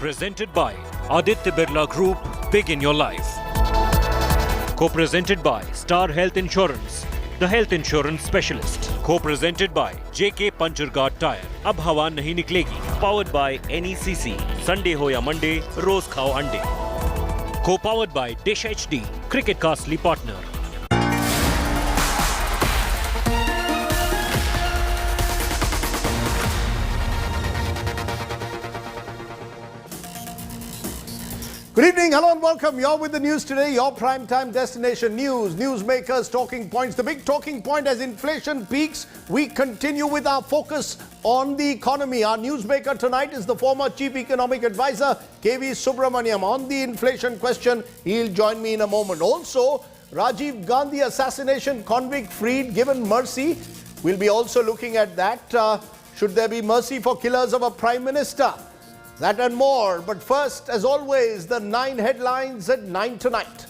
Co-presented by Aditya Birla Group, Big in Your Life. Co-presented by Star Health Insurance, the health insurance specialist. Co-presented by JK Pancherghat Tire. अब हवा नहीं निकलेगी. Powered by NECC. Sunday हो या Monday, रोज खाओ अंडे. Co-powered by Dish HD, cricket का असली partner. Good evening, hello and welcome. You're with the news today, your primetime destination news, newsmakers, talking points. The big talking point as inflation peaks, we continue with our focus on the economy. Our newsmaker tonight is the former Chief Economic Advisor, KV Subramaniam. On the inflation question, he'll join me in a moment. Also, Rajiv Gandhi assassination, convict freed, given mercy. We'll be also looking at that. Should there be mercy for killers of a Prime Minister? That and more. But first, as always, the 9 headlines at 9 tonight.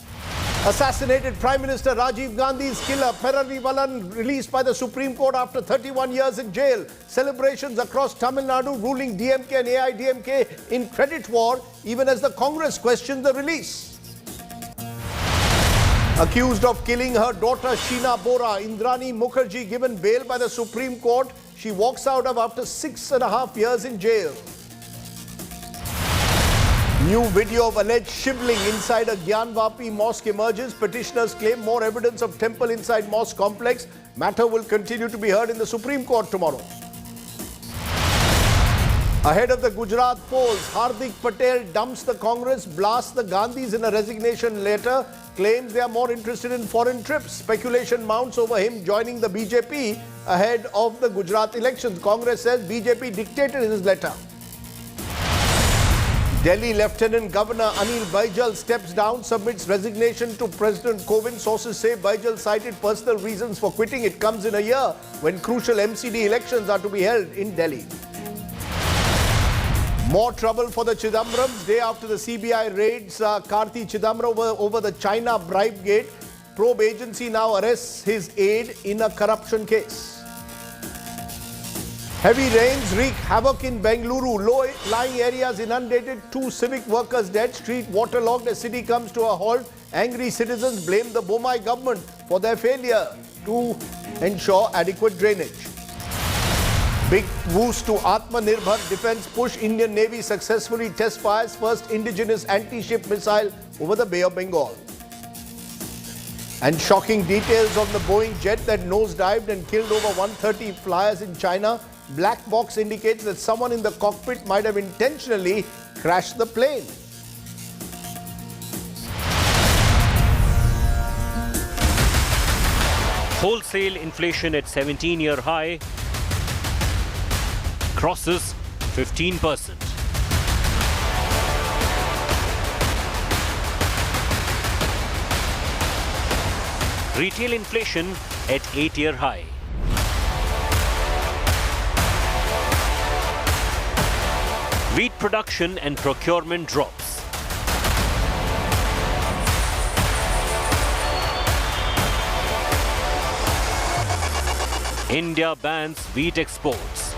Assassinated Prime Minister Rajiv Gandhi's killer, Perarivalan, released by the Supreme Court after 31 years in jail. Celebrations across Tamil Nadu, ruling DMK and AIDMK in credit war, even as the Congress questioned the release. Accused of killing her daughter Sheena Bora, Indrani Mukherjee given bail by the Supreme Court. She walks out of after 6.5 years in jail. New video of alleged shivling inside a Gyanvapi mosque emerges. Petitioners claim more evidence of temple inside mosque complex. Matter will continue to be heard in the Supreme Court tomorrow. Ahead of the Gujarat polls, Hardik Patel dumps the Congress, blasts the Gandhis in a resignation letter, claims they are more interested in foreign trips. Speculation mounts over him joining the BJP ahead of the Gujarat elections. Congress says BJP dictated in his letter. Delhi Lieutenant Governor Anil Baijal steps down, submits resignation to President Kovind. Sources say Baijal cited personal reasons for quitting. It comes in a year when crucial MCD elections are to be held in Delhi. More trouble for the Chidambarams. Day after the CBI raids Karti Chidambaram over the China bribe gate. Probe agency now arrests his aide in a corruption case. Heavy rains wreak havoc in Bengaluru. Low-lying areas inundated, 2 civic workers dead, street waterlogged as city comes to a halt. Angry citizens blame the Bombay government for their failure to ensure adequate drainage. Big boost to Atmanirbhar defense push. Indian Navy successfully test fires first indigenous anti-ship missile over the Bay of Bengal. And shocking details on the Boeing jet that nosedived and killed over 130 flyers in China. Black box indicates that someone in the cockpit might have intentionally crashed the plane. Wholesale inflation at 17-year high crosses 15%. Retail inflation at 8-year high. Wheat production and procurement drops. India bans wheat exports.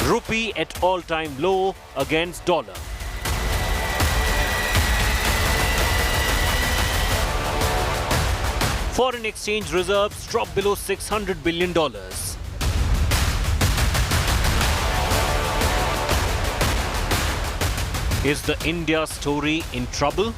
Rupee at all-time low against dollar. Foreign exchange reserves drop below $600 billion. Is the India story in trouble?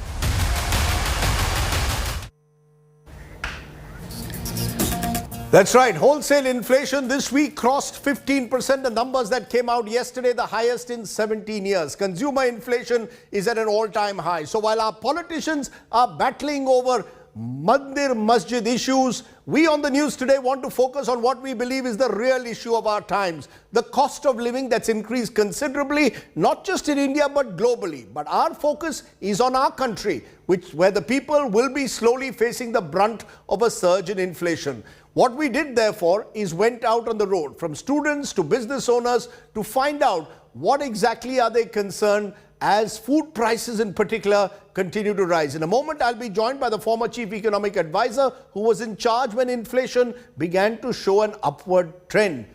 That's right. Wholesale inflation this week crossed 15%. The numbers that came out yesterday, the highest in 17 years. Consumer inflation is at an all-time high. So while our politicians are battling over Mandir Masjid issues, we on the news today want to focus on what we believe is the real issue of our times. The cost of living that's increased considerably, not just in India but globally. But our focus is on our country, where the people will be slowly facing the brunt of a surge in inflation. What we did therefore is went out on the road, from students to business owners, to find out what exactly are they concerned as food prices in particular continue to rise. In a moment, I'll be joined by the former chief economic advisor who was in charge when inflation began to show an upward trend.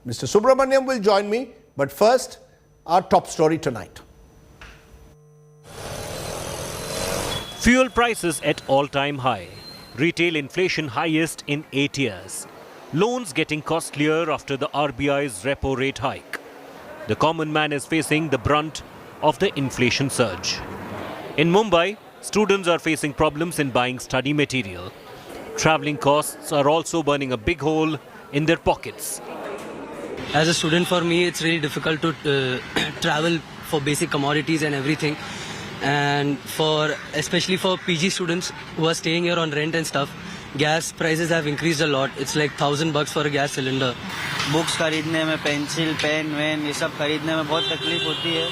Mr. Subramaniam will join me, but first, our top story tonight. Fuel prices at all-time high. Retail inflation highest in 8 years. Loans getting costlier after the RBI's repo rate hike. The common man is facing the brunt of the inflation surge. In Mumbai, students are facing problems in buying study material. Travelling costs are also burning a big hole in their pockets. As a student, for me, it's really difficult to travel for basic commodities and everything. And especially for PG students who are staying here on rent and stuff, gas prices have increased a lot. It's like $1,000 for a gas cylinder. Books खरीदने में pencil pen when ये सब खरीदने में बहुत तकलीफ होती है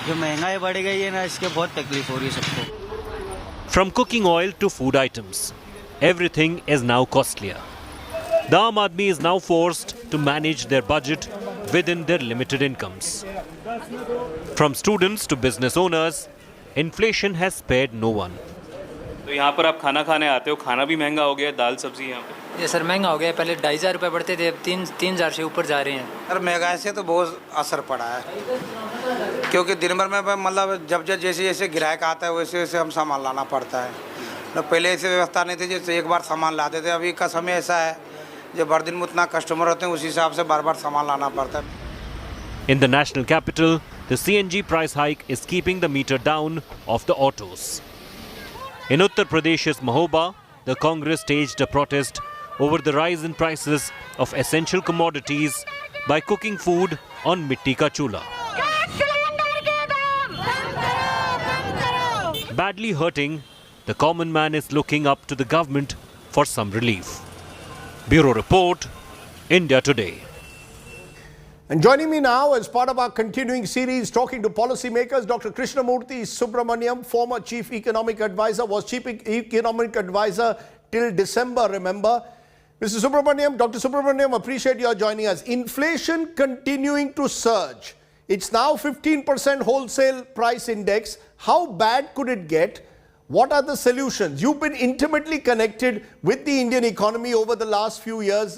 जो महंगाई बढ़ गई है ना इसके बहुत तकलीफ हो रही है सबको From cooking oil to food items, everything is now costlier. The Aam Aadmi is now forced to manage their budget within their limited incomes. From students to business owners, inflation has spared no one. तो यहाँ पर आप खाना खाने आते हो, खाना भी महंगा हो गया, दाल सब्जी यहाँ पे। ये सर महंगा हो गया, पहले 2,500 रुपये पड़ते थे, अब 3,000 से ऊपर जा रहे हैं। सर महंगाई से तो बहुत असर पड़ा है, क्योंकि दिन भर में मतलब जब जैसे जैसे ग्राहक आता है वैसे वैसे हम सामान लाना पड़ता है। तो पहले ऐसी व्यवस्था नहीं थी, जैसे एक बार सामान लाते थे, अभी का समय ऐसा है जब हर दिन में उतना कस्टमर होते हैं उस हिसाब से बार बार सामान लाना पड़ता है। In the national capital, the CNG price hike is keeping the meter down of the autos. In Uttar Pradesh's Mahoba, the Congress staged a protest over the rise in prices of essential commodities by cooking food on mitti ka chula. Badly hurting, the common man is looking up to the government for some relief. Bureau Report, India Today. And joining me now as part of our continuing series talking to policymakers, Dr. Krishnamurthy Subramaniam, former chief economic advisor, was chief economic advisor till December, remember. Mr. Subramaniam, Dr. Subramaniam, appreciate your joining us. Inflation continuing to surge. It's now 15% wholesale price index. How bad could it get? What are the solutions? You've been intimately connected with the Indian economy over the last few years.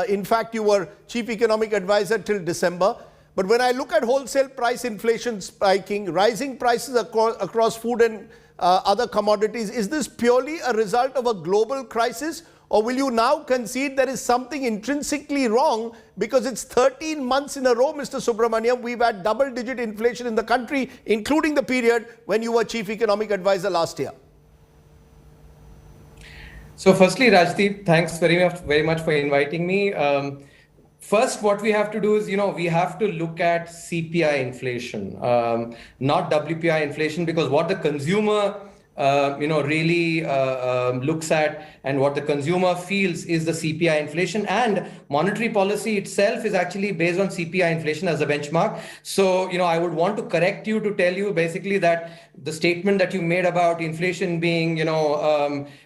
In fact, you were chief economic advisor till December. But when I look at wholesale price inflation spiking, rising prices across food and other commodities, is this purely a result of a global crisis? Or will you now concede there is something intrinsically wrong because it's 13 months in a row, Mr. Subramaniam, we've had double-digit inflation in the country, including the period when you were chief economic advisor last year? So firstly, Rajdeep, thanks very much for inviting me. First, what we have to do is, we have to look at CPI inflation, not WPI inflation, because what the consumer really looks at and what the consumer feels is the CPI inflation, and monetary policy itself is actually based on CPI inflation as a benchmark. So, I would want to correct you to tell you basically that the statement that you made about inflation being, at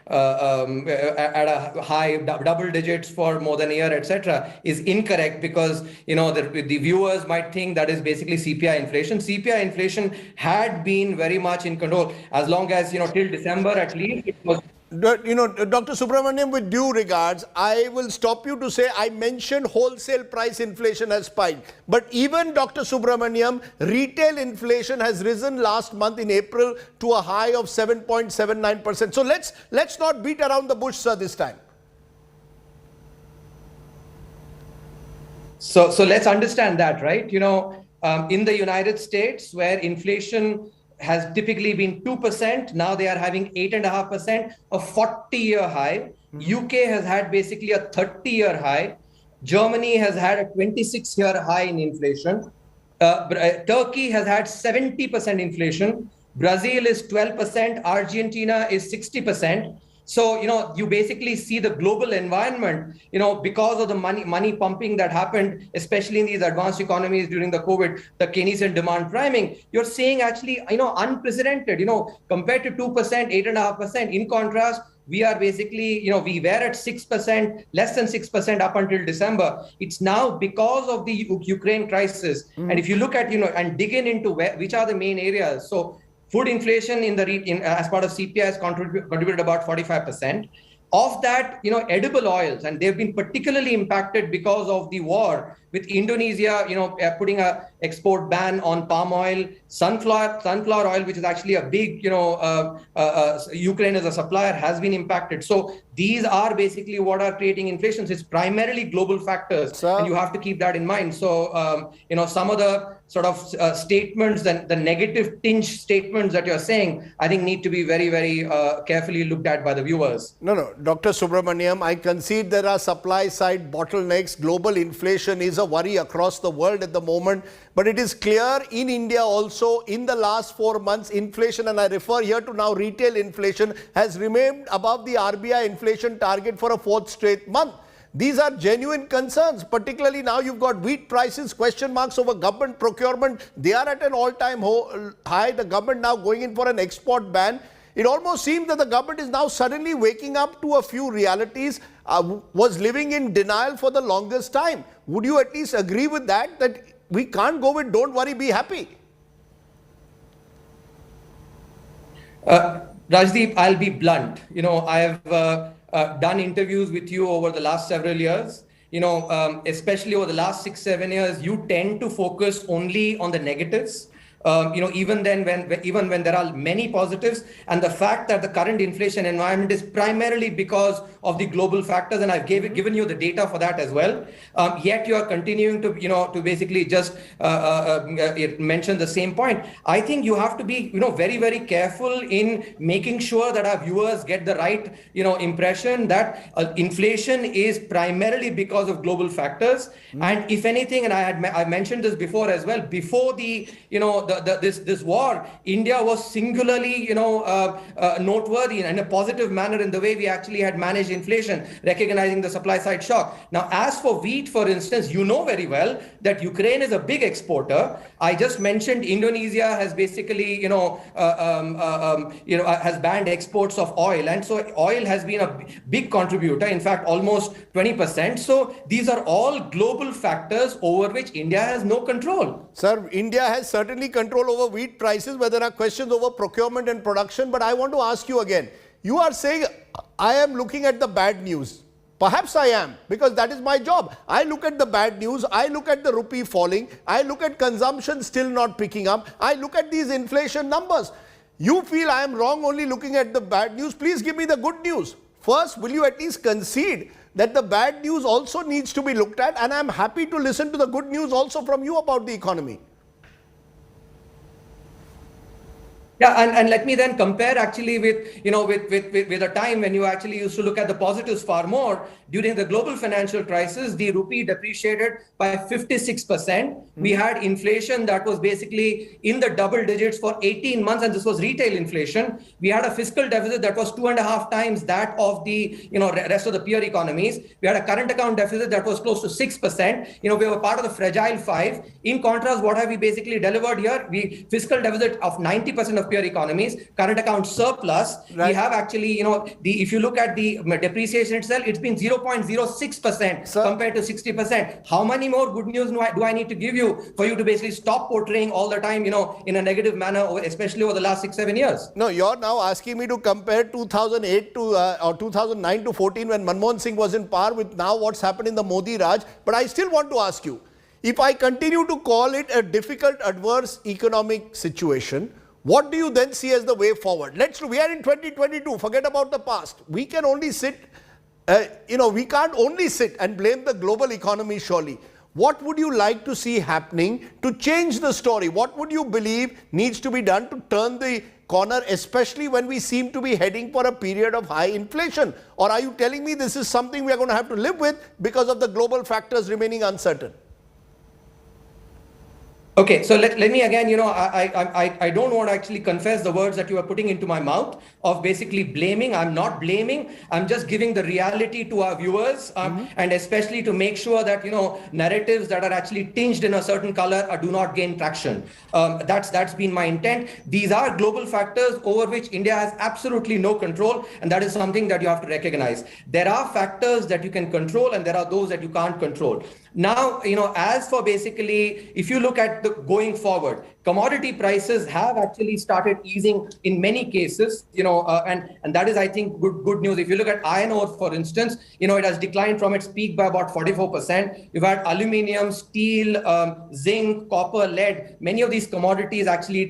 a high double digits for more than a year, etc., is incorrect because, the viewers might think that is basically CPI inflation. CPI inflation had been very much in control as long as, till December at least, it was. Dr. Subramaniam, with due regards, I will stop you to say I mentioned wholesale price inflation has spiked. But even Dr. Subramaniam, retail inflation has risen last month in April to a high of 7.79%. So let's not beat around the bush, sir, this time. So let's understand that, right? In the United States, where inflation has typically been 2%. Now they are having 8.5%, a 40-year high. UK has had basically a 30-year high. Germany has had a 26-year high in inflation. Turkey has had 70% inflation. Brazil is 12%. Argentina is 60%. So, you basically see the global environment, because of the money pumping that happened, especially in these advanced economies during the COVID, the Keynesian demand priming, you're seeing actually, unprecedented, compared to 2%, 8.5%. In contrast, we are basically, we were at 6%, less than 6% up until December. It's now because of the Ukraine crisis. And if you look at, and dig into which are the main areas. So food inflation as part of CPI has contributed about 45%. Of that, edible oils, and they've been particularly impacted because of the war with Indonesia, putting a export ban on palm oil, sunflower oil, which is actually a big, Ukraine as a supplier has been impacted. So these are basically what are creating inflation. So it's primarily global factors, and you have to keep that in mind. So, some of the sort of statements, the negative tinge statements that you're saying, I think need to be very, very carefully looked at by the viewers. No, Dr. Subramaniam, I concede there are supply side bottlenecks. Global inflation is a worry across the world at the moment. But it is clear in India also in the last 4 months, inflation, and I refer here to now retail inflation, has remained above the RBI inflation target for a 4th straight month. These are genuine concerns, particularly now you've got wheat prices, question marks over government procurement. They are at an all-time high. The government now going in for an export ban. It almost seems that the government is now suddenly waking up to a few realities, was living in denial for the longest time. Would you at least agree with that we can't go with don't worry, be happy? Rajdeep, I'll be blunt. I have done interviews with you over the last several years. Especially over the last 6-7 years, you tend to focus only on the negatives. Even when there are many positives, and the fact that the current inflation environment is primarily because of the global factors, and I've given you the data for that as well. Yet you are continuing to basically just mention the same point. I think you have to be very, very careful in making sure that our viewers get the right impression that inflation is primarily because of global factors. And if anything, and I mentioned this before as well, before this war, India was singularly, noteworthy in a positive manner in the way we actually had managed inflation, recognizing the supply side shock. Now, as for wheat, for instance, very well that Ukraine is a big exporter. I just mentioned Indonesia has basically, has banned exports of oil, and so oil has been a big contributor. In fact, almost 20%. So these are all global factors over which India has no control. Sir, India has certainly control over wheat prices, where there are questions over procurement and production. But I want to ask you again, you are saying I am looking at the bad news. Perhaps I am, because that is my job. I look at the bad news. I look at the rupee falling. I look at consumption still not picking up. I look at these inflation numbers. You feel I am wrong only looking at the bad news. Please give me the good news. First, will you at least concede that the bad news also needs to be looked at? And I'm happy to listen to the good news also from you about the economy. Yeah, and let me then compare actually with a time when you actually used to look at the positives far more. During the global financial crisis, the rupee depreciated by 56%. We had inflation that was basically in the double digits for 18 months, and this was retail inflation. We had a fiscal deficit that was 2.5 times that of the rest of the peer economies. We had a current account deficit that was close to 6%. We were part of the fragile 5. In contrast, what have we basically delivered here? Fiscal deficit of 90% of peer economies, current account surplus. Right. We have actually, if you look at the depreciation itself, it's been 0.06% compared to 60%. How many more good news do I need to give you for you to basically stop portraying all the time, in a negative manner, especially over the last 6-7 years? No, you're now asking me to compare 2008 to or 2009 to 14 when Manmohan Singh was in power with now what's happened in the Modi Raj. But I still want to ask you, if I continue to call it a difficult, adverse economic situation, what do you then see as the way forward? We are in 2022. Forget about the past. We can only sit, we can't only sit and blame the global economy, surely. What would you like to see happening to change the story? What would you believe needs to be done to turn the corner, especially when we seem to be heading for a period of high inflation? Or are you telling me this is something we are going to have to live with because of the global factors remaining uncertain? Okay, so let me again, I don't want to actually confess the words that you are putting into my mouth of basically blaming. I'm not blaming. I'm just giving the reality to our viewers, and especially to make sure that, narratives that are actually tinged in a certain color do not gain traction. That's been my intent. These are global factors over which India has absolutely no control, and that is something that you have to recognize. There are factors that you can control, and there are those that you can't control. Now, as for basically, if you look at the going forward, commodity prices have actually started easing in many cases, and that is, I think, good news. If you look at iron ore, for instance, it has declined from its peak by about 44%. You've had aluminium, steel, zinc, copper, lead. Many of these commodities actually,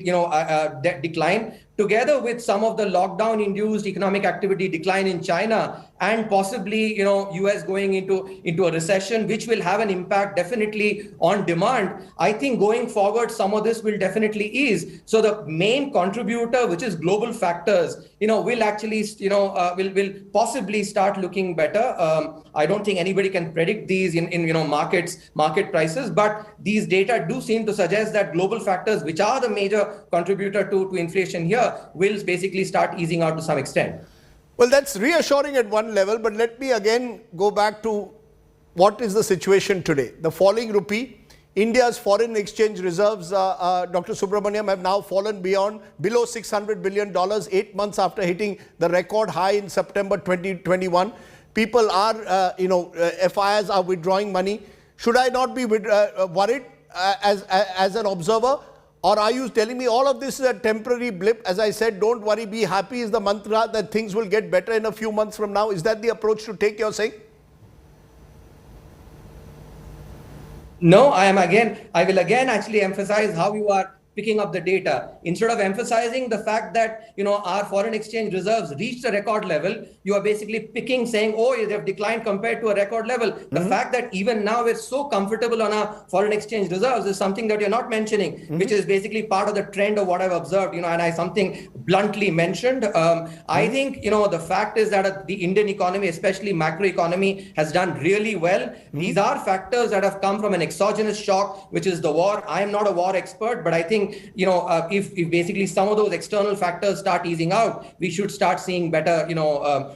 decline. Together with some of the lockdown-induced economic activity decline in China, and possibly, US going into a recession, which will have an impact definitely on demand. I think going forward, some of this will definitely ease. So the main contributor, which is global factors, will actually, will possibly start looking better. I don't think anybody can predict these in market prices, but these data do seem to suggest that global factors, which are the major contributor to inflation here, will basically start easing out to some extent. Well, that's reassuring at one level, but let me again go back to what is the situation today. The falling rupee, India's foreign exchange reserves, Dr. Subramaniam, have now fallen below $600 billion, 8 months after hitting the record high in September 2021. People are, FIRs are withdrawing money. Should I not be worried as an observer? Or are you telling me all of this is a temporary blip? As I said, don't worry, be happy is the mantra, that things will get better in a few months from now. Is that the approach to take, you're saying? No, I will again actually emphasize how you are picking up the data. Instead of emphasizing the fact that, our foreign exchange reserves reached a record level, you are basically saying, oh, they've declined compared to a record level. The fact that even now we're so comfortable on our foreign exchange reserves is something that you're not mentioning, which is basically part of the trend of what I've observed, and I something bluntly mentioned. I think, the fact is that the Indian economy, especially macroeconomy, has done really well. These are factors that have come from an exogenous shock, which is the war. I am not a war expert, but I think, if basically some of those external factors start easing out, we should start seeing better,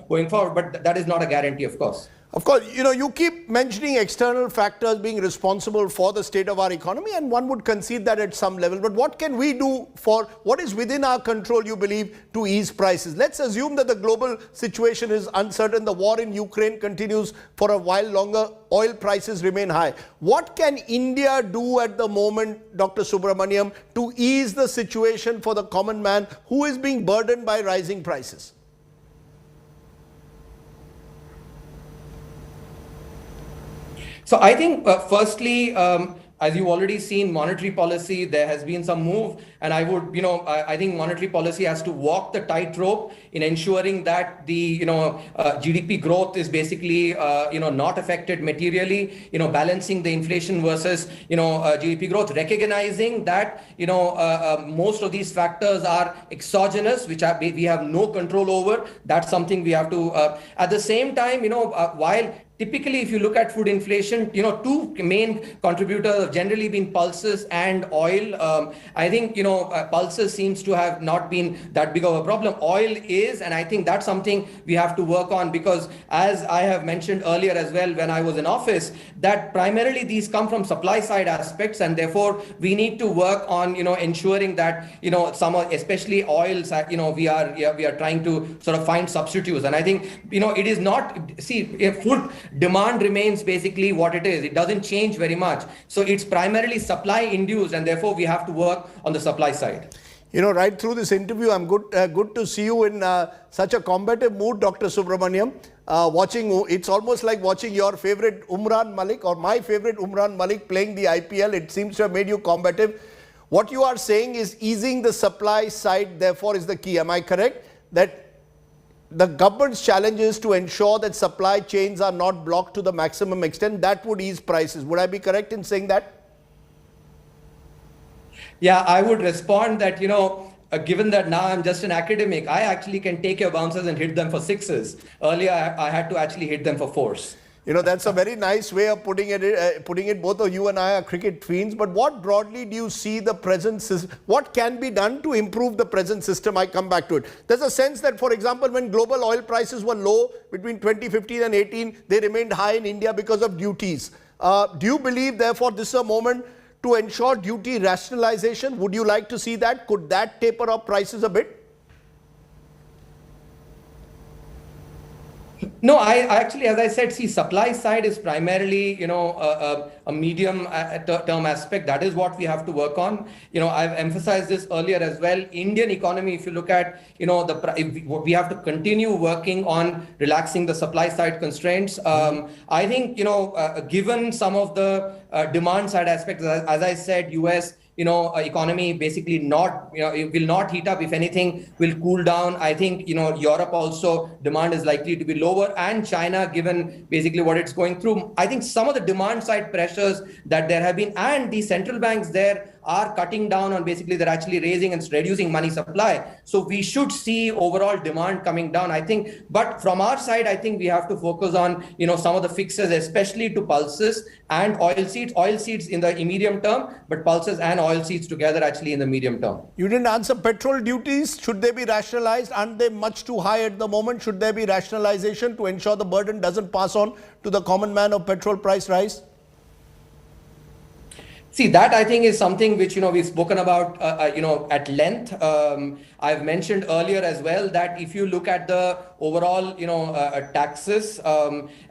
going forward. But that is not a guarantee, of course. Of course, you keep mentioning external factors being responsible for the state of our economy, and one would concede that at some level. But what can we do for what is within our control, you believe, to ease prices? Let's assume that the global situation is uncertain. The war in Ukraine continues for a while longer. Oil prices remain high. What can India do at the moment, Dr. Subramaniam, to ease the situation for the common man who is being burdened by rising prices? So I think, firstly, as you've already seen, monetary policy, there has been some move. And I would, I think monetary policy has to walk the tightrope in ensuring that the, GDP growth is basically, not affected materially, balancing the inflation versus, GDP growth, recognizing that, most of these factors are exogenous, which we have no control over. That's something we have to, at the same time, while typically, if you look at food inflation, two main contributors have generally been pulses and oil. I think, pulses seems to have not been that big of a problem. Oil is, and I think that's something we have to work on, because as I have mentioned earlier as well when I was in office, that primarily these come from supply side aspects, and therefore we need to work on, ensuring that, some, especially oils, we are trying to sort of find substitutes. And I think, it is not, if food demand remains basically what it is. It doesn't change very much. So it's primarily supply induced, and therefore we have to work on the supply side. Right through this interview, I'm good to see you in such a combative mood, Dr. Subramaniam. It's almost like watching your favorite Umran Malik or my favorite Umran Malik playing the IPL. It seems to have made you combative. What you are saying is easing the supply side, therefore, is the key. Am I correct? That the government's challenge is to ensure that supply chains are not blocked to the maximum extent. That would ease prices. Would I be correct in saying that? Yeah, I would respond that, given that now I'm just an academic, I actually can take your bouncers and hit them for sixes. Earlier, I had to actually hit them for fours. You know, that's a very nice way of putting it. Both of you and I are cricket fiends. But what broadly do you see the present system? What can be done to improve the present system? I come back to it. There's a sense that, for example, when global oil prices were low between 2015 and 18, they remained high in India because of duties. Do you believe, therefore, this is a moment to ensure duty rationalization? Would you like to see that? Could that taper up prices a bit? No, I actually, as I said, see, supply side is primarily, a medium term aspect. That is what we have to work on. I've emphasized this earlier as well. Indian economy, if you look at, we have to continue working on relaxing the supply side constraints. I think, given some of the demand side aspects, as I said, US, economy basically it will not heat up. If anything, will cool down. I think, Europe also demand is likely to be lower, and China, given basically what it's going through. I think some of the demand side pressures that there have been, and the central banks there are cutting down on, basically they're actually raising and reducing money supply. So we should see overall demand coming down, I think. But from our side, I think we have to focus on, some of the fixes, especially to pulses and oil seeds in the medium term, but pulses and oil seeds together actually in the medium term. You didn't answer petrol duties. Should they be rationalized? Aren't they much too high at the moment? Should there be rationalization to ensure the burden doesn't pass on to the common man of petrol price rise? See, that I think is something which, we've spoken about, at length. I've mentioned earlier as well that if you look at the overall, taxes,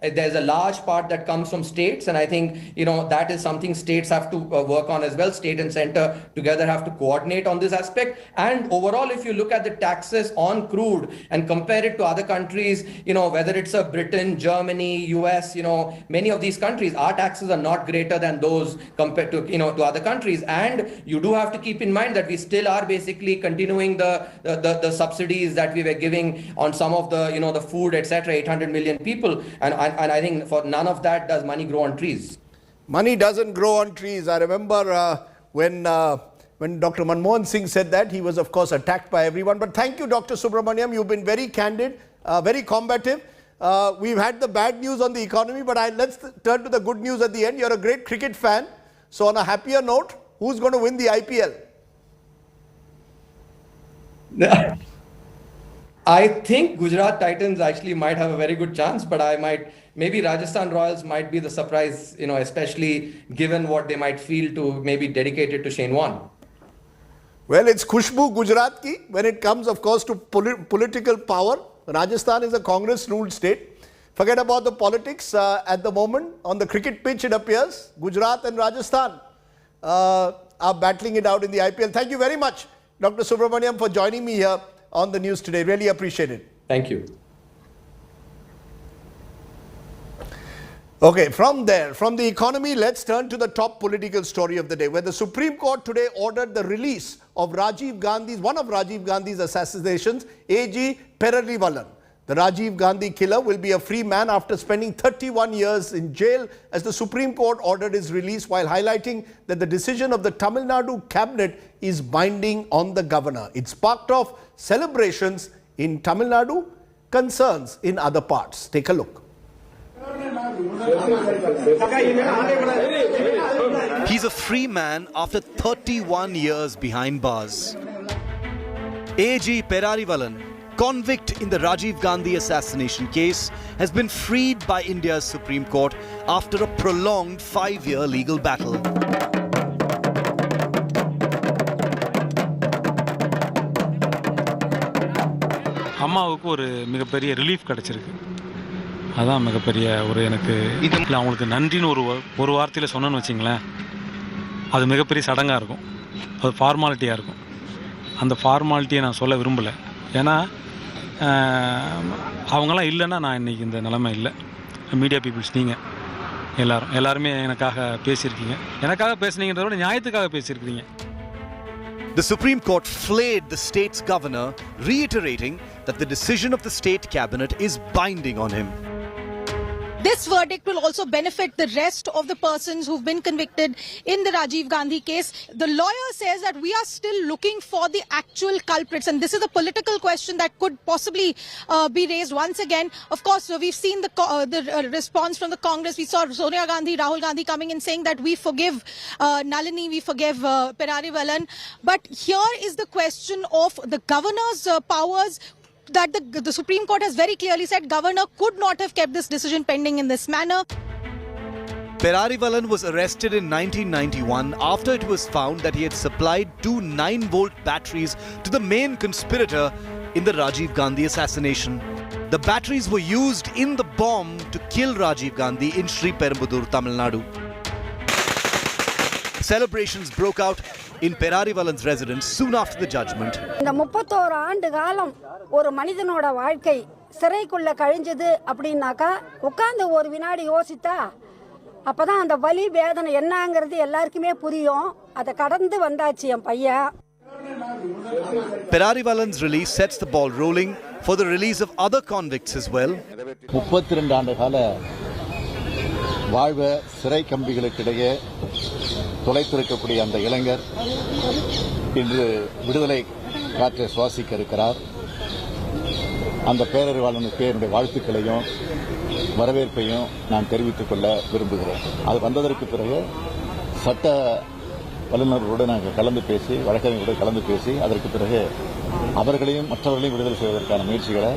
there's a large part that comes from states. And I think, that is something states have to work on as well. State and center together have to coordinate on this aspect. And overall, if you look at the taxes on crude and compare it to other countries, whether it's a Britain, Germany, US, many of these countries, our taxes are not greater than those compared to, to other countries. And you do have to keep in mind that we still are basically continuing the subsidies that we were giving on some of the, the food, etc., 800 million people. And I think for none of that does money grow on trees. Money doesn't grow on trees. I remember when Dr. Manmohan Singh said that, he was, of course, attacked by everyone. But thank you, Dr. Subramaniam. You've been very candid, very combative. We've had the bad news on the economy, but let's turn to the good news at the end. You're a great cricket fan. So on a happier note, who's going to win the IPL? I think Gujarat Titans actually might have a very good chance, but maybe Rajasthan Royals might be the surprise, especially given what they might feel to maybe dedicate it to Shane Warne. Well, it's Khushbu Gujarat ki when it comes, of course, to political power. Rajasthan is a Congress-ruled state. Forget about the politics at the moment. On the cricket pitch, it appears Gujarat and Rajasthan are battling it out in the IPL. Thank you very much, Dr. Subramaniam, for joining me here on the news today. Really appreciate it. Thank you. Okay, from the economy, let's turn to the top political story of the day, where the Supreme Court today ordered the release of one of Rajiv Gandhi's assassinations, A.G. Perarivalan. The Rajiv Gandhi killer will be a free man after spending 31 years in jail, as the Supreme Court ordered his release, while highlighting that the decision of the Tamil Nadu cabinet is binding on the governor. It sparked off celebrations in Tamil Nadu, concerns in other parts. Take a look. He's a free man after 31 years behind bars. A.G. Perarivalan, convict in the Rajiv Gandhi assassination case, has been freed by India's Supreme Court after a prolonged 5-year legal battle. அம்மாவுக்கு ஒரு மிகப்பெரிய relief கிடைச்சிருக்கு. அதான் மிகப்பெரிய எனக்கு அவங்களுக்கு நன்றின்னு ஒரு வார்த்தையில் சொன்னேன்னு வச்சிங்களேன், அது மிகப்பெரிய சடங்காக இருக்கும், அது ஃபார்மாலிட்டியாக இருக்கும். அந்த ஃபார்மாலிட்டியை நான் சொல்ல விரும்பலை. ஏன்னா அவங்களாம் இல்லைன்னா நான் இன்றைக்கி இந்த நிலைமை இல்லை. மீடியா பீப்புள்ஸ் நீங்கள் எல்லாருமே எனக்காக பேசியிருக்கீங்க. எனக்காக பேசுனீங்கன்றத விட நியாயத்துக்காக பேசியிருக்கிறீங்க. The Supreme Court flayed the state's governor, reiterating that the decision of the state cabinet is binding on him. this verdict will also benefit the rest of the persons who've been convicted in the Rajiv Gandhi case. The lawyer says that we are still looking for the actual culprits, and this is a political question that could possibly be raised once again. Of course, we've seen the response from the Congress. We saw Sonia Gandhi, Rahul Gandhi coming in saying that we forgive Nalini, we forgive Perarivalan. But here is the question of the governor's powers, that the Supreme Court has very clearly said governor could not have kept this decision pending in this manner. Perarivalan was arrested in 1991 after it was found that he had supplied two 9-volt batteries to the main conspirator in the Rajiv Gandhi assassination. The batteries were used in the bomb to kill Rajiv Gandhi in Sri Perumbudur, Tamil Nadu. Celebrations broke out in Perarivalan's residence soon after the judgment. இந்த 31 ஆண்டு காலம் ஒரு மனிதனோட வாழ்க்கை சிறைக்குள்ள கழிஞ்சது அப்படினாக்கா உட்கார்ந்து ஒரு வினாடி யோசித்தா அப்பதான் அந்த வலி வேதனை என்னங்கிறது எல்லாருக்குமே புரியும். அத கடந்து வந்தாச்சு என் பையன். Perarivalan's release sets the ball rolling for the release of other convicts as well. 32 ஆண்டு கால வாழ்வு சிறை கம்பிகளுக்கிடையே தொலைத்திருக்கக்கூடிய அந்த இளைஞர் இன்று விடுதலை காற்றை சுவாசிக்க இருக்கிறார். அந்த பேரறிவாளனுக்கு என்னுடைய வாழ்த்துக்களையும் வரவேற்பையும் நான் தெரிவித்துக் கொள்ள விரும்புகிறேன். அது வந்ததற்கு பிறகு சட்ட வல்லுநர்களோடு நாங்கள் கலந்து பேசி, வழக்கறிஞர்களோடு கலந்து பேசி, அதற்கு பிறகு அவர்களையும் மற்றவர்களையும் விடுதலை செய்வதற்கான முயற்சிகளை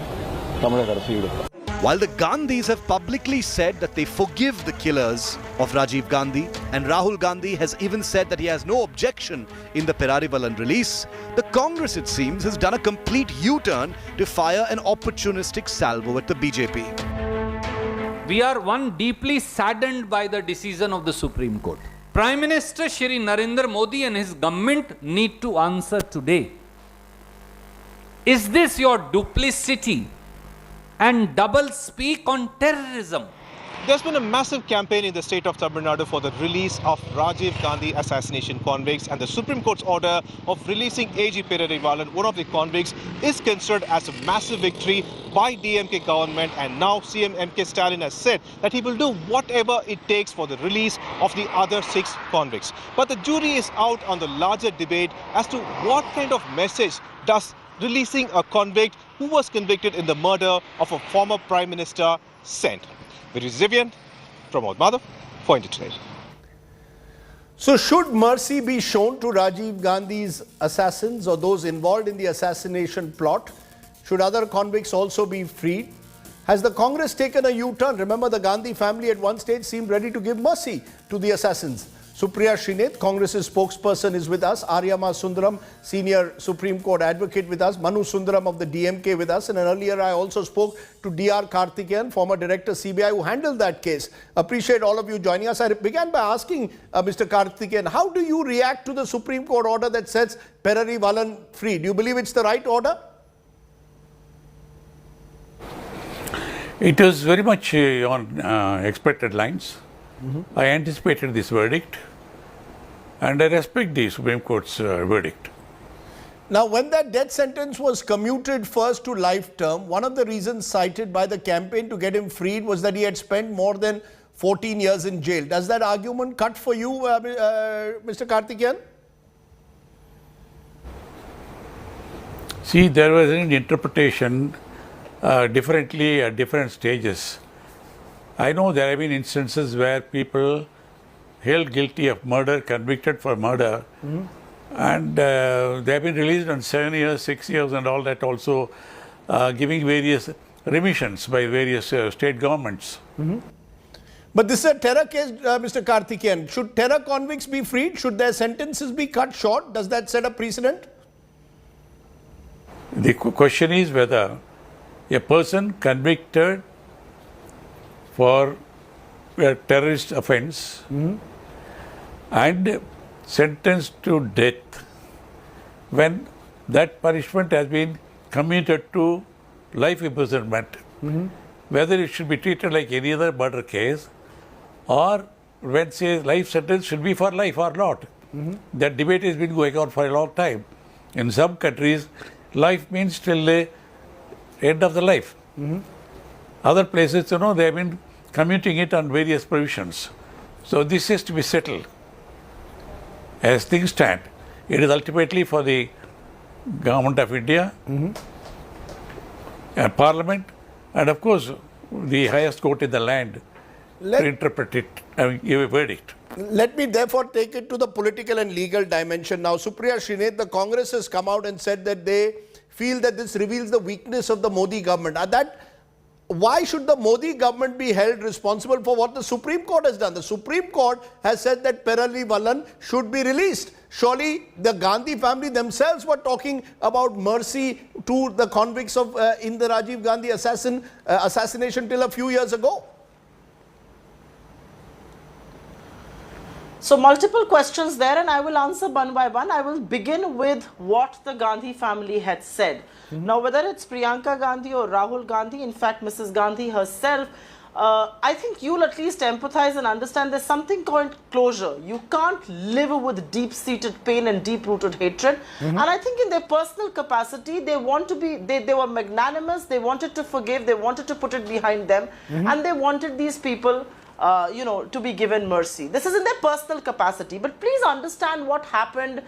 தமிழக அரசு ஈடுபடும். While the Gandhis have publicly said that they forgive the killers of Rajiv Gandhi, and Rahul Gandhi has even said that he has no objection in the Perarivalan release, the Congress, it seems, has done a complete U-turn to fire an opportunistic salvo at the BJP. We are deeply saddened by the decision of the Supreme Court. Prime Minister Shri Narendra Modi and his government need to answer today. Is this your duplicity and double speak on terrorism? There's been a massive campaign in the state of Tamil Nadu for the release of Rajiv Gandhi assassination convicts, and the Supreme Court's order of releasing AG Perarivalan, one of the convicts, is considered as a massive victory by DMK government, and now CM MK Stalin has said that he will do whatever it takes for the release of the other 6 convicts. But the jury is out on the larger debate as to what kind of message does releasing a convict who was convicted in the murder of a former Prime Minister sent. Vivian, Pramod Madhav, for India Today. So should mercy be shown to Rajiv Gandhi's assassins or those involved in the assassination plot? Should other convicts also be freed? Has the Congress taken a U-turn? Remember, the Gandhi family at one stage seemed ready to give mercy to the assassins. Supriya Srinath, Congress's spokesperson, is with us. Aryama Sundaram, senior Supreme Court advocate, with us. Manu Sundaram of the DMK with us. And earlier I also spoke to DR Karthikeyan, former director CBI, who handled that case. Appreciate all of you joining us. I began by asking Mr. Karthikeyan, how do you react to the Supreme Court order that sets Perarivalan free? Do you believe it's the right order? It was very much on expected lines. I anticipated this verdict, and I respect the Supreme Court's verdict. Now, when that death sentence was commuted first to life term, one of the reasons cited by the campaign to get him freed was that he had spent more than 14 years in jail. Does that argument cut for you, Mr. Karthikeyan? See, there was an interpretation differently at different stages. I know there have been instances where people held guilty of murder, convicted for murder, and they have been released on 7 years, 6 years and all that, also giving various remissions by various state governments. But this is a terror case, Mr. Karthikeyan. Should terror convicts be freed? Should their sentences be cut short? Does that set a precedent? The question is whether a person convicted for a terrorist offence and sentenced to death, when that punishment has been commuted to life imprisonment, whether it should be treated like any other murder case, or when say life sentence should be for life or not. That debate has been going on for a long time. In some countries, life means till the end of the life. Other places, they have been commuting it on various provisions. So this is to be settled. As things stand, it is ultimately for the Government of India and Parliament and of course the highest court in the land to interpret it and give a verdict. Let me therefore take it to the political and legal dimension now. Supriya Srinath, the Congress has come out and said that they feel that this reveals the weakness of the Modi government. Why should the Modi government be held responsible for what the Supreme Court has done? The Supreme Court has said that Perarivalan should be released. Surely the Gandhi family themselves were talking about mercy to the convicts of in the Rajiv Gandhi assassination till a few years ago. So multiple questions there, and I will answer one by one. I will begin with what the Gandhi family had said. Now, whether it's Priyanka Gandhi or Rahul Gandhi, in fact, Mrs. Gandhi herself, I think you'll at least empathize and understand there's something called closure. You can't live with deep-seated pain and deep-rooted hatred. And I think in their personal capacity, they want to be, they were magnanimous, they wanted to forgive, they wanted to put it behind them, and they wanted these people to be given mercy. This is in their personal capacity. But please understand what happened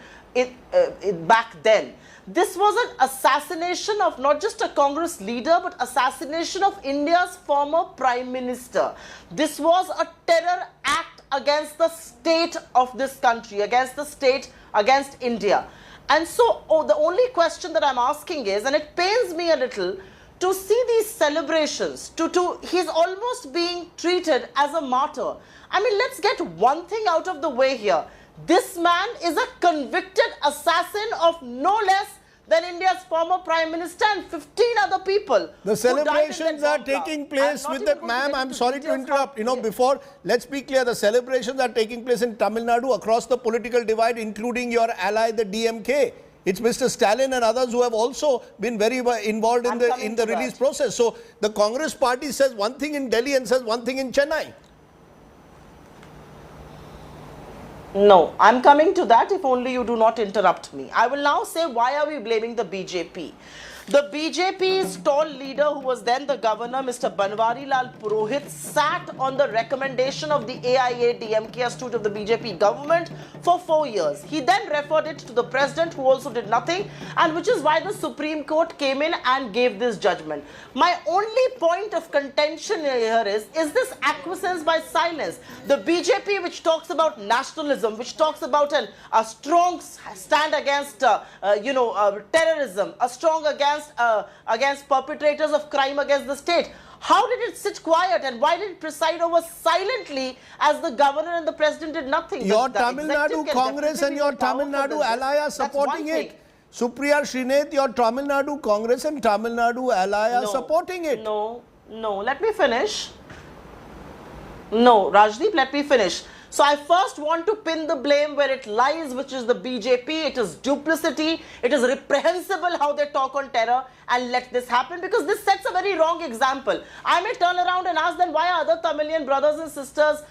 back then. This was an assassination of not just a Congress leader, but assassination of India's former Prime Minister. This was a terror act against the state of this country, against the state, against India. And so the only question that I'm asking is, and it pains me a little, to see these celebrations, he's almost being treated as a martyr. I mean, let's get one thing out of the way here. This man is a convicted assassin of no less than India's former Prime Minister and 15 other people. The celebrations are taking place with the, ma'am, I'm sorry to interrupt. Before, let's be clear, the celebrations are taking place in Tamil Nadu across the political divide, including your ally, the DMK. It's Mr. Stalin and others who have also been very involved in the release process. So the Congress party says one thing in Delhi and says one thing in Chennai. No, I'm coming to that if only you do not interrupt me. I will now say, why are we blaming the BJP? The BJP's tall leader, who was then the governor, Mr. Banwari Lal Purohit, sat on the recommendation of the AIA-DMK astute of the BJP government for 4 years. He then referred it to the president, who also did nothing, and which is why the Supreme Court came in and gave this judgment. My only point of contention here is this acquiescence by silence? The BJP, which talks about nationalism, which talks about a strong stand against terrorism, a strong against perpetrators of crime against the state. How did it sit quiet, and why did it preside over silently as the governor and the president did nothing? Your Tamil Nadu Congress and your Tamil Nadu ally are supporting it. Supriya Srinath, your Tamil Nadu Congress and Tamil Nadu ally are supporting it. No, let me finish. No, Rajdeep, let me finish. So I first want to pin the blame where it lies, which is the BJP. It is duplicity. It is reprehensible how they talk on terror and let this happen, because this sets a very wrong example. I may turn around and ask them, why are other Tamilian brothers and sisters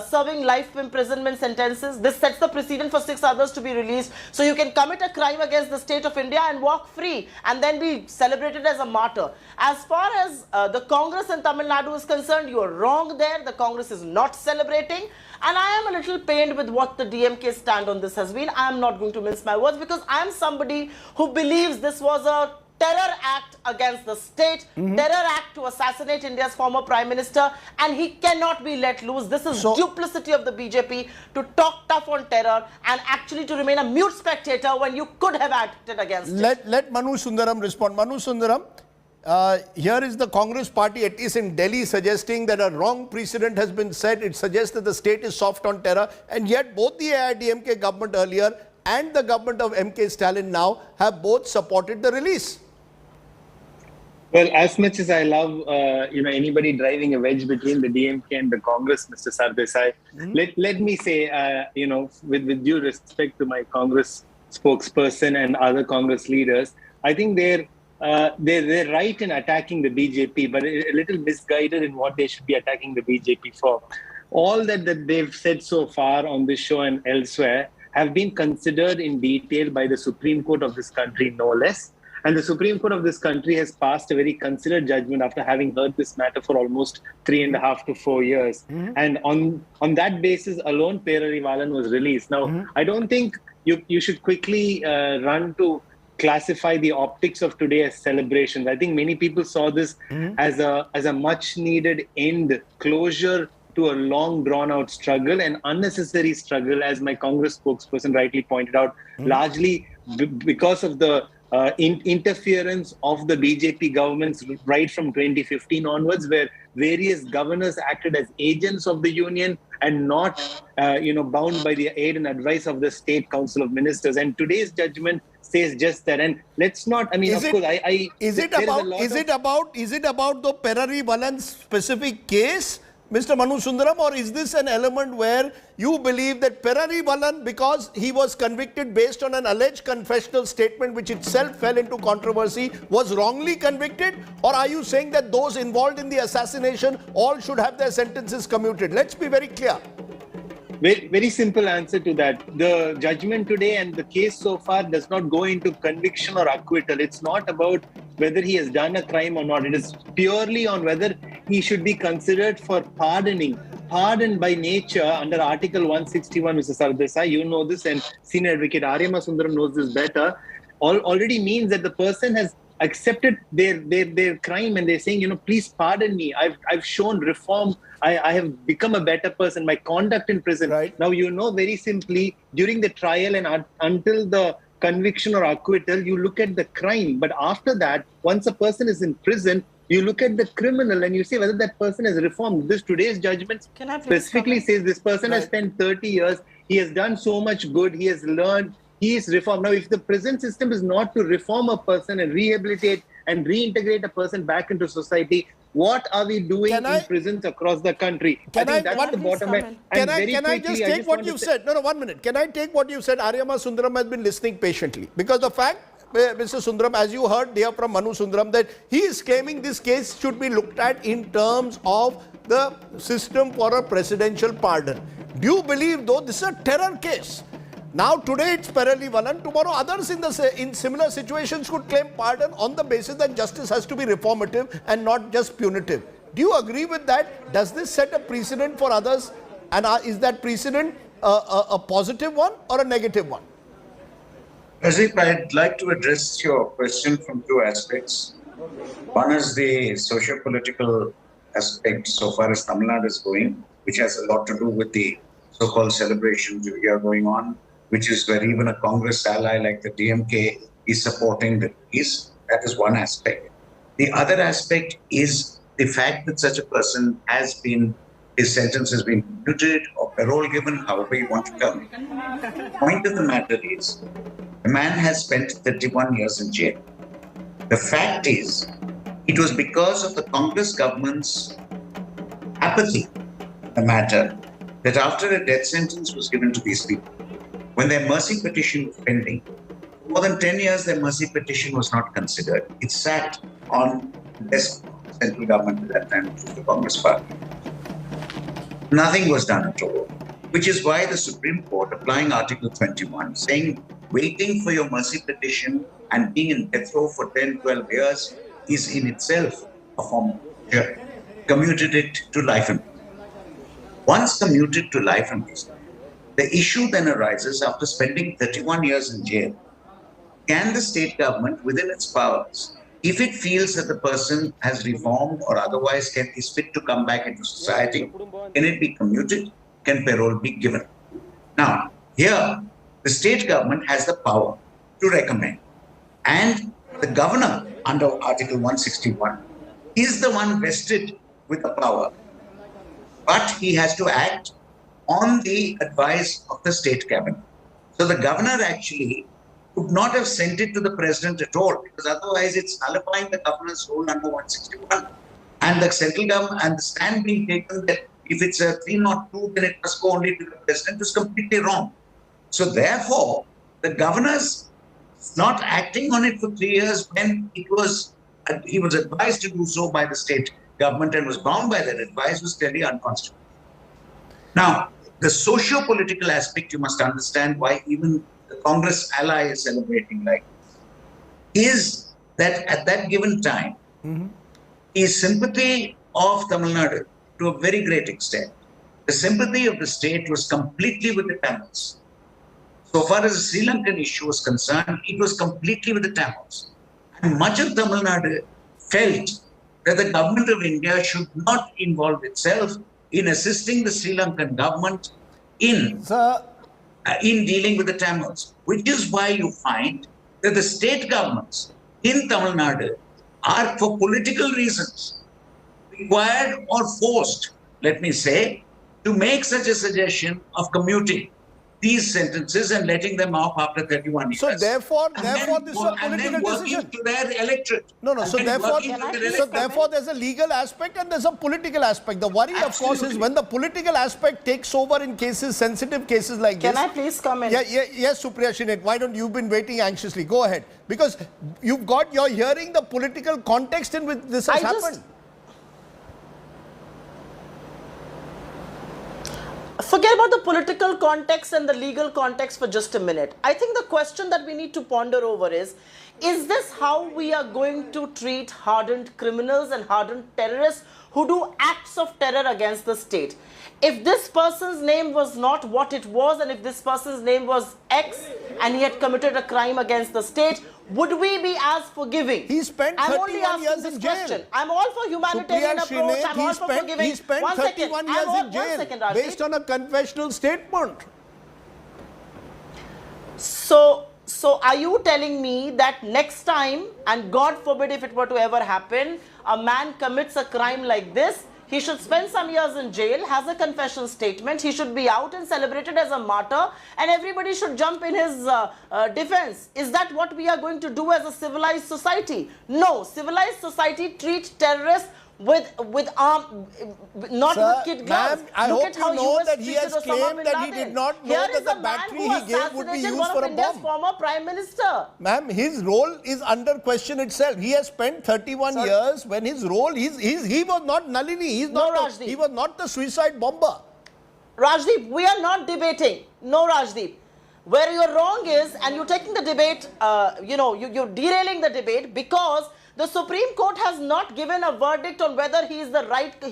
serving life imprisonment sentences? This sets the precedent for 6 others to be released. So you can commit a crime against the state of India and walk free and then be celebrated as a martyr. As far as the Congress in Tamil Nadu is concerned, you are wrong there. The Congress is not celebrating. And I am a little pained with what the DMK stand on this has been. I am not going to mince my words, because I am somebody who believes this was a terror act against the state, terror act to assassinate India's former Prime Minister, and he cannot be let loose. This is duplicity of the BJP to talk tough on terror and actually to remain a mute spectator when you could have acted against it. Let Manu Sundaram respond. Manu Sundaram, here is the Congress party, at least in Delhi, suggesting that a wrong precedent has been set. It suggests that the state is soft on terror, and yet both the AIDMK government earlier and the government of MK Stalin now have both supported the release. Well, as much as I love, anybody driving a wedge between the DMK and the Congress, Mr. Sardesai, let me say, with due respect to my Congress spokesperson and other Congress leaders, I think they're right in attacking the BJP, but a little misguided in what they should be attacking the BJP for. All that they've said so far on this show and elsewhere have been considered in detail by the Supreme Court of this country, no less. And the Supreme Court of this country has passed a very considered judgment after having heard this matter for almost 3.5 to 4 years. And on that basis alone, Perarivalan was released. Now, I don't think you should quickly run to classify the optics of today as celebrations. I think many people saw this as a much needed end, closure to a long drawn out struggle, an unnecessary struggle, as my Congress spokesperson rightly pointed out, largely because of the interference of the BJP governments right from 2015 onwards, where various governors acted as agents of the union and not bound by the aid and advice of the State Council of Ministers. And today's judgment says just that. And let's not, I mean, is it about the Perarivalan specific case, Mr. Manu Sundaram, or is this an element where you believe that Perarivalan, because he was convicted based on an alleged confessional statement which itself fell into controversy, was wrongly convicted? Or are you saying that those involved in the assassination all should have their sentences commuted? Let's be very clear. Very, very simple answer to that. The judgment today and the case so far does not go into conviction or acquittal. It's not about whether he has done a crime or not. It is purely on whether he should be considered for pardoning. Pardon by nature under Article 161, Mr. Sardesai, you know this, and Senior Advocate Aryama Sundaram knows this better, already means that the person has accepted their crime and they're saying, please pardon me. I've shown reform. I have become a better person. My conduct in prison. Right. Now, very simply, during the trial and until the conviction or acquittal, you look at the crime. But after that, once a person is in prison, you look at the criminal and you say whether that person has reformed. Today's judgment specifically says this person has spent 30 years. He has done so much good. He has learned. He is reformed. Now, if the prison system is not to reform a person and rehabilitate and reintegrate a person back into society, what are we doing in prisons across the country? Can I just take what you've said? No, 1 minute. Can I take what you've said? Aryama Sundaram has been listening patiently. Because the fact, Mr. Sundaram, as you heard there from Manu Sundaram, that he is claiming this case should be looked at in terms of the system for a presidential pardon. Do you believe, though, this is a terror case? Now, today it's Perarivalan. Tomorrow, others in similar situations could claim pardon on the basis that justice has to be reformative and not just punitive. Do you agree with that? Does this set a precedent for others? And is that precedent a positive one or a negative one? Rajiv, I'd like to address your question from two aspects. One is the socio-political aspect so far as Tamil Nadu is going, which has a lot to do with the so-called celebrations we are going on, which is where even a Congress ally like the DMK is supporting the release. That is one aspect. The other aspect is the fact that such a person his sentence has been commuted or parole given, however you want to term it. The point of the matter is, the man has spent 31 years in jail. The fact is, it was because of the Congress government's apathy in the matter that after a death sentence was given to these people, when their mercy petition was pending, for more than 10 years their mercy petition was not considered. It sat on the desk of the central government at that time, which was the Congress party. Nothing was done at all, which is why the Supreme Court, applying Article 21, saying waiting for your mercy petition and being in death row for 10, 12 years is in itself a form of torture, commuted it to life imprisonment. Once commuted to life imprisonment, the issue then arises after spending 31 years in jail. Can the state government, within its powers, if it feels that the person has reformed or otherwise is fit to come back into society, can it be commuted? Can parole be given? Now, here, the state government has the power to recommend. And the governor, under Article 161, is the one vested with the power. But he has to act on the advice of the state cabinet. So the governor actually could not have sent it to the president at all, because otherwise it's nullifying the governor's role under 161. And the central government and the stand being taken that if it's a 302, then it must go only to the president is completely wrong. So therefore, the governor's not acting on it for 3 years when he was advised to do so by the state government and was bound by that advice was clearly unconstitutional. Now, the socio-political aspect, you must understand why even the Congress ally is celebrating like this, is that at that given time, the sympathy of Tamil Nadu to a very great extent, the sympathy of the state was completely with the Tamils. So far as the Sri Lankan issue was concerned, it was completely with the Tamils. And much of Tamil Nadu felt that the government of India should not involve itself in assisting the Sri Lankan government in dealing with the Tamils, which is why you find that the state governments in Tamil Nadu are, for political reasons, required or forced, let me say, to make such a suggestion of commuting these sentences and letting them off after 31 years. So therefore this is a political decision. To their electorate. So therefore there's a legal aspect and there's a political aspect. The worry, of course, is when the political aspect takes over in cases, sensitive cases like this. Can I please comment? Yes, Supriya Shinet. Why don't you've been waiting anxiously? Go ahead. Because you're hearing the political context in which this has happened. Forget about the political context and the legal context for just a minute. I think the question that we need to ponder over is this how we are going to treat hardened criminals and hardened terrorists who do acts of terror against the state? If this person's name was not what it was, and if this person's name was X and he had committed a crime against the state, would we be as forgiving? He spent 31 years in jail. I'm all for humanitarian approach. I'm all for forgiving. He spent 31 years in jail based on a confessional statement. So are you telling me that next time, and God forbid if it were to ever happen, a man commits a crime like this, he should spend some years in jail, has a confession statement, he should be out and celebrated as a martyr, and everybody should jump in his defense? Is that what we are going to do as a civilized society? No, civilized society treats terrorists with arm, not with kid gloves. I hope you know that he has claimed that he did not know that the battery he gave would be used for a bomb. Former Prime Minister. Ma'am, his role is under question itself. He has spent 31 years when his role, he was not Nalini. He was not the suicide bomber. Rajdeep, we are not debating. No, Rajdeep. Where you're wrong is, and you're taking the debate, you're derailing the debate because the Supreme Court has not given a verdict on whether he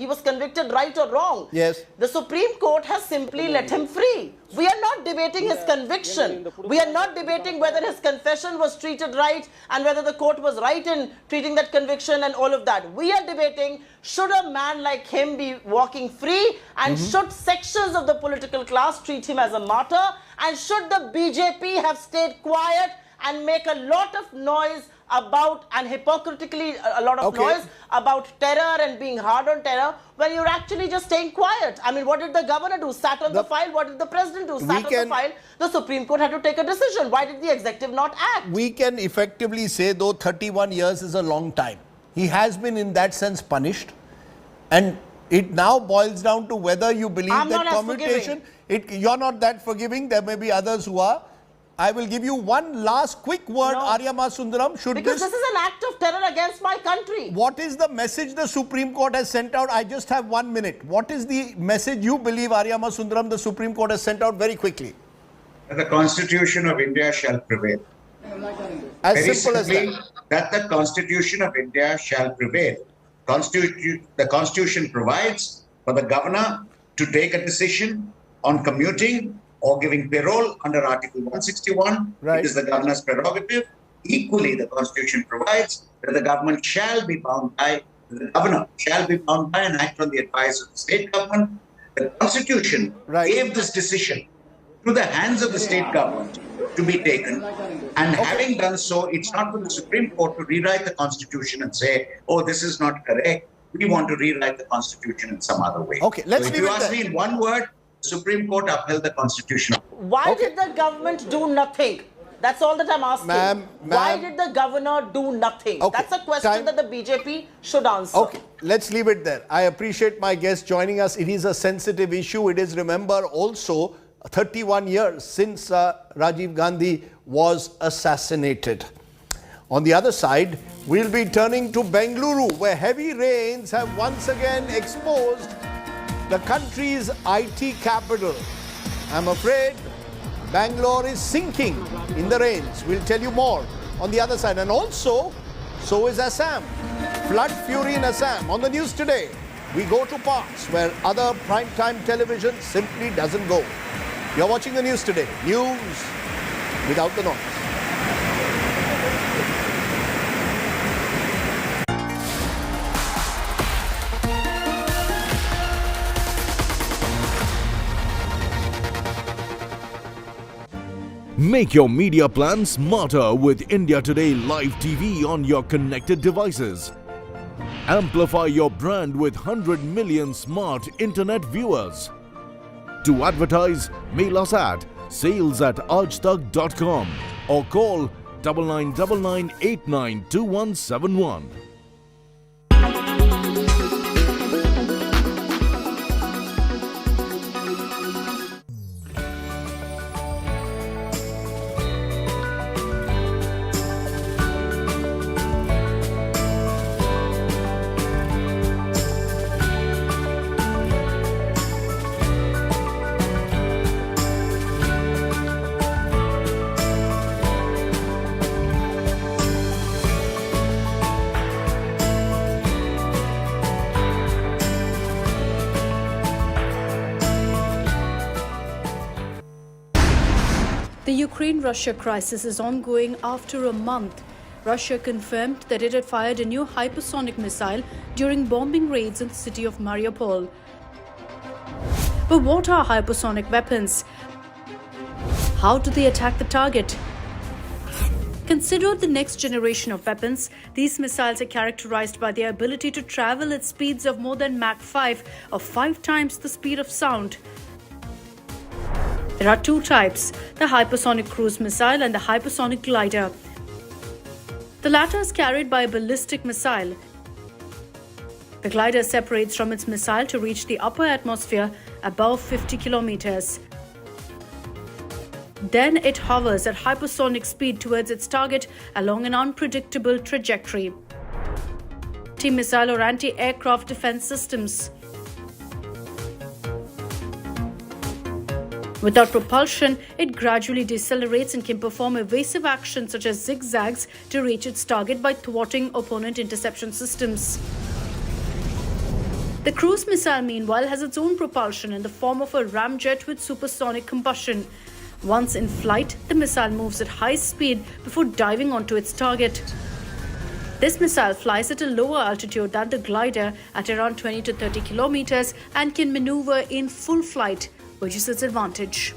was convicted right or wrong. Yes. The Supreme Court has simply let him free. We are not debating his conviction. We are not debating whether his confession was treated right and whether the court was right in treating that conviction and all of that. We are debating, should a man like him be walking free, and should sections of the political class treat him as a martyr, and should the BJP have stayed quiet and make a lot of noise about, and hypocritically a lot of noise about terror and being hard on terror, when you're actually just staying quiet? I mean, what did the governor do? Sat on the file. What did the president do? Sat on the file. The Supreme Court had to take a decision. Why did the executive not act? We can effectively say, though 31 years is a long time, he has been in that sense punished, and it now boils down to whether you believe that commutation, you're not that forgiving. There may be others who are. I will give you one last quick word, Aryama Sundaram. Because this is an act of terror against my country. What is the message the Supreme Court has sent out? I just have 1 minute. What is the message you believe, Aryama Sundaram, the Supreme Court has sent out very quickly? The Constitution of India shall prevail. As very simple as simply, that the Constitution of India shall prevail. The Constitution provides for the governor to take a decision on commuting or giving parole under Article 161. It is the governor's prerogative. Equally, the Constitution provides that the governor shall be bound by and act on the advice of the state government. The Constitution gave this decision to the hands of the state government to be taken. And having done so, it's not for the Supreme Court to rewrite the Constitution and say, oh, this is not correct. We want to rewrite the Constitution in some other way. Okay, let's so if you ask me in one word, the Supreme Court upheld the Constitution. Why did the government do nothing? That's all that I'm asking. Why did the governor do nothing? That's a question that the BJP should answer. Okay, let's leave it there. I appreciate my guest joining us. It is a sensitive issue. It is, remember, also 31 years since Rajiv Gandhi was assassinated. On the other side, we'll be turning to Bengaluru, where heavy rains have once again exposed the country's IT capital. I'm afraid Bangalore is sinking in the rains. We'll tell you more on the other side. And also, So is Assam. Flood fury in Assam. On the news today, we go to parts where other primetime television simply doesn't go. You're watching the news today. News without the noise. Make your media plan smarter with India Today Live TV on your connected devices. Amplify your brand with 100 million smart internet viewers. To advertise, mail us at sales@aajtak.com or call 9999892171. The Ukraine-Russia crisis is ongoing after a month. Russia confirmed that it had fired a new hypersonic missile during bombing raids in the city of Mariupol. But what are hypersonic weapons? How do they attack the target? Considered the next generation of weapons, these missiles are characterized by their ability to travel at speeds of more than Mach 5, or 5 times the speed of sound. There are two types, the hypersonic cruise missile and the hypersonic glider. The latter is carried by a ballistic missile. The glider separates from its missile to reach the upper atmosphere above 50 kilometers. Then it hovers at hypersonic speed towards its target along an unpredictable trajectory. Anti-missile or anti-aircraft defense systems. Without propulsion, it gradually decelerates and can perform evasive actions such as zigzags to reach its target by thwarting opponent interception systems. The cruise missile, meanwhile, has its own propulsion in the form of a ramjet with supersonic combustion. Once in flight, the missile moves at high speed before diving onto its target. This missile flies at a lower altitude than the glider at around 20 to 30 kilometers and can maneuver in full flight, which is its advantage.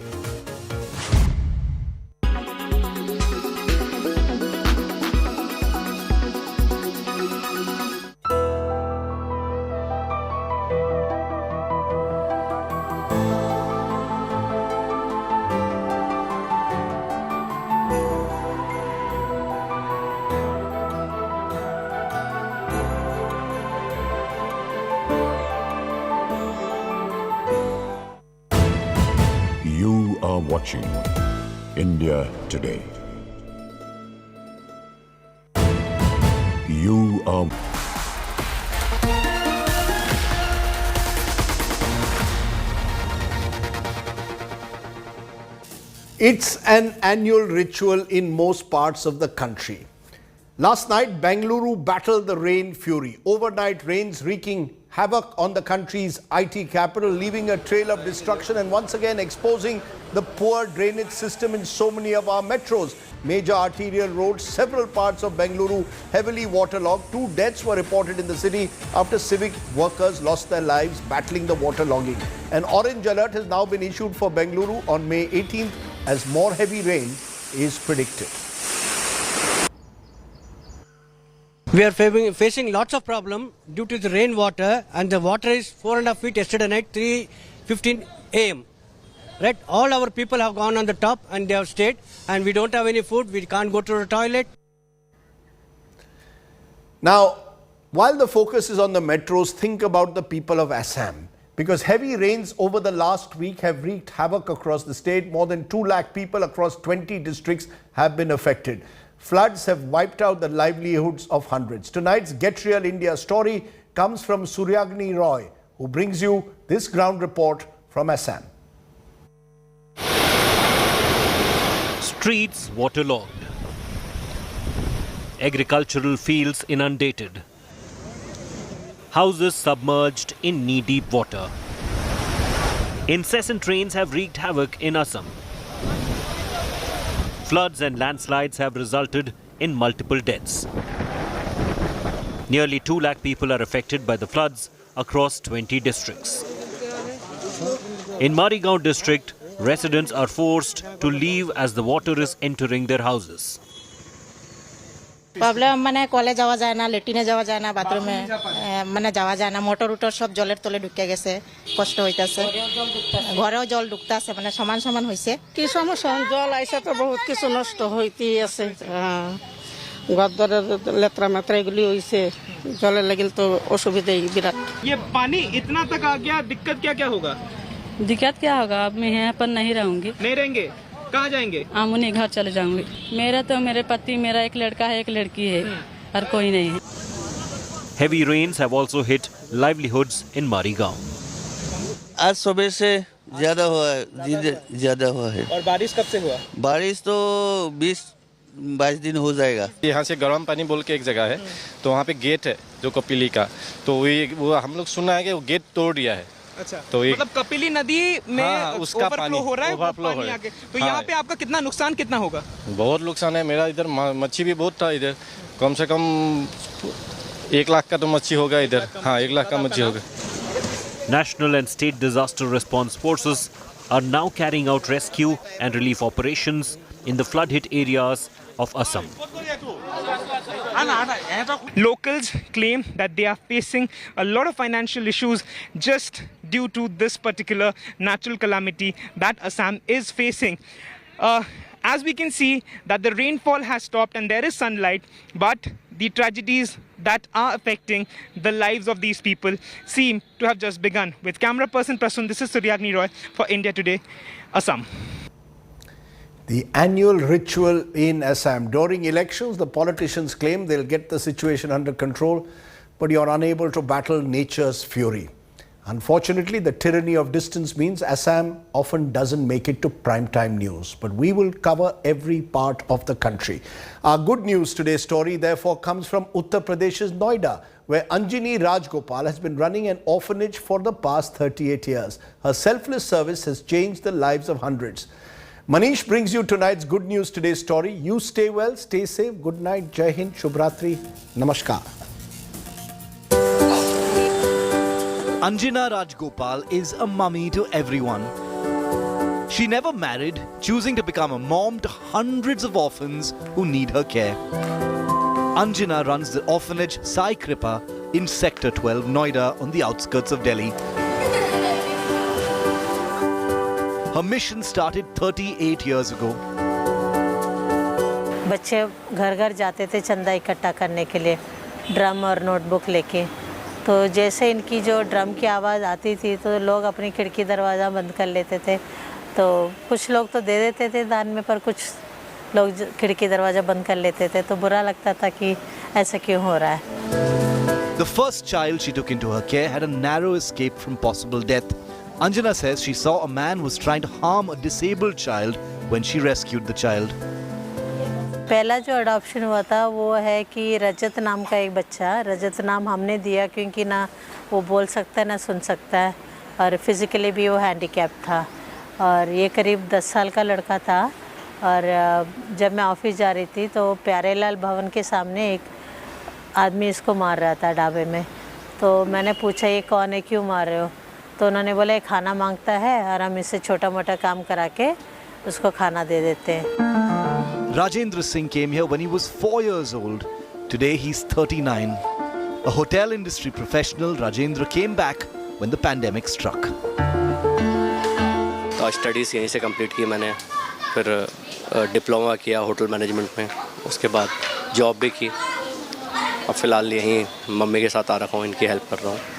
You are watching India Today. You are... It's an annual ritual in most parts of the country. Last night, Bengaluru battled the rain fury. Overnight rains wreaking havoc on the country's IT capital, leaving a trail of destruction and once again exposing the poor drainage system in so many of our metros. Major arterial roads, several parts of Bengaluru heavily waterlogged. 2 deaths were reported in the city after civic workers lost their lives battling the waterlogging. An orange alert has now been issued for Bengaluru on May 18th as more heavy rain is predicted. We are facing lots of problem due to the rainwater, and the water is 4.5 feet yesterday night, 3:15 a.m. Right, all our people have gone on the top and they have stayed, and we don't have any food. We can't go to the toilet. Now, while the focus is on the metros, think about the people of Assam. Because heavy rains over the last week have wreaked havoc across the state. More than 2 lakh people across 20 districts have been affected. Floods have wiped out the livelihoods of hundreds. Tonight's Get Real India story comes from Suryagni Roy, who brings you this ground report from Assam. Streets waterlogged. Agricultural fields inundated. Houses submerged in knee-deep water. Incessant rains have wreaked havoc in Assam. Floods and landslides have resulted in multiple deaths. Nearly 2 lakh people are affected by the floods across 20 districts. In Marigaon district, residents are forced to leave as the water is entering their houses. Problem মানে কলে যাওয়া যায় না, লেট্রিনে যাওয়া যায় না, বাথরুমে মানে যাওয়া যায় না, মোটর উটর সব জলের তলে ঢুকে গেছে, কষ্ট হইতাছে, ঘরেও জল ঢুকতাছে, মানে সমান সমান হইছে। কি সমস্যা, জল আইসা তো বহুত কিছু নষ্ট হইতেই আছে, গদ্দরের লেত্রা মেত্রা এগুলি হইছে, জলের লাগিল তো অসুবিধাই বিরাট। ये पानी इतना तक आ गया, दिक्कत क्या क्या होगा? दिक्कत क्या होगा, अब मैं यहाँ पर नहीं रहूंगी। नहीं रहेंगे, कहाँ जाएंगे? हम उन्हीं घर चले जाऊंगी। मेरा तो मेरे पति, मेरा एक लड़का है, एक लड़की है, और कोई नहीं है। Heavy rains have also hit livelihoods in Marigaon. आज सुबह से ज्यादा हुआ है, ज्यादा हुआ है। और बारिश कब से हुआ? बारिश तो 20-22 दिन हो जाएगा। यहाँ से गर्म पानी बोल के एक जगह है, तो वहाँ पे गेट है जो कपिली का, तो वो हम लोग सुना है कि वो गेट तोड़ दिया है। अच्छा, तो मतलब कपिली नदी में उसका ओवरफ्लो हो रहा है, पानी आके, तो यहाँ पे आपका कितना नुकसान कितना होगा? बहुत नुकसान है मेरा, इधर मच्छी भी बहुत था इधर, कम से कम 1 लाख का तो मच्छी होगा इधर। हाँ, 1 लाख का मच्छी होगा। National and state disaster response forces are now carrying out rescue and relief operations in the flood-hit areas of Assam. Locals claim that they are facing a lot of financial issues just due to this particular natural calamity that Assam is facing. As we can see that the rainfall has stopped and there is sunlight, but the tragedies that are affecting the lives of these people seem to have just begun. With camera person Prasun, this is Suryagni Roy for India Today, Assam. The annual ritual in Assam. During elections, the politicians claim they'll get the situation under control, but you're unable to battle nature's fury. Unfortunately, the tyranny of distance means Assam often doesn't make it to primetime news. But we will cover every part of the country. Our good news today's story, therefore, comes from Uttar Pradesh's Noida, where Anjani Rajgopal has been running an orphanage for the past 38 years. Her selfless service has changed the lives of hundreds. Manish brings you tonight's good news today's story. You stay well, stay safe. Good night. Jai Hind. Shubhratri. Namaskar. Anjana Rajgopal is a mummy to everyone. She never married, choosing to become a mom to hundreds of orphans who need her care. Anjana runs the orphanage Sai Kripa in Sector 12, Noida, on the outskirts of Delhi. Her mission started 38 years ago. बच्चे घर घर जाते थे चंदा इकट्ठा करने के लिए, ड्रम और नोटबुक लेके। तो जैसे इनकी जो ड्रम की आवाज़ आती थी तो लोग अपनी खिड़की दरवाज़ा बंद कर लेते थे। तो कुछ लोग तो दे देते थे दान में, पर कुछ लोग खिड़की दरवाज़ा बंद कर लेते थे। तो बुरा लगता था कि ऐसा क्यों हो रहा है। The first child she took into her care had a narrow escape from possible death. Anjana says she saw a man was trying to harm a disabled child when she rescued the child. पहला जो adoption हुआ था वो है कि रजत नाम का एक बच्चा, रजत नाम हमने दिया क्योंकि ना वो बोल सकता है ना सुन सकता है, और फिज़िकली भी वो हैंडीकैप था। और ये करीब 10 साल का लड़का था। और जब मैं ऑफिस जा रही थी तो प्यारेलाल भवन के सामने एक आदमी इसको मार रहा था ढाबे में। तो मैंने पूछा ये कौन है, क्यों मार रहे हो? तो उन्होंने बोला ये खाना मांगता है और हम इससे छोटा मोटा काम करा के उसको खाना दे देते हैं। Rajendra Singh came here when he was 4 years old. Today he's 39. A hotel industry professional, Rajendra came back when the pandemic struck. तो स्टडीज़ यहीं से कंप्लीट की मैंने, फिर डिप्लोमा किया होटल मैनेजमेंट में, उसके बाद जॉब भी की। अब फ़िलहाल यहीं मम्मी के साथ आ रखा हूँ, इनकी हेल्प कर रहा हूँ।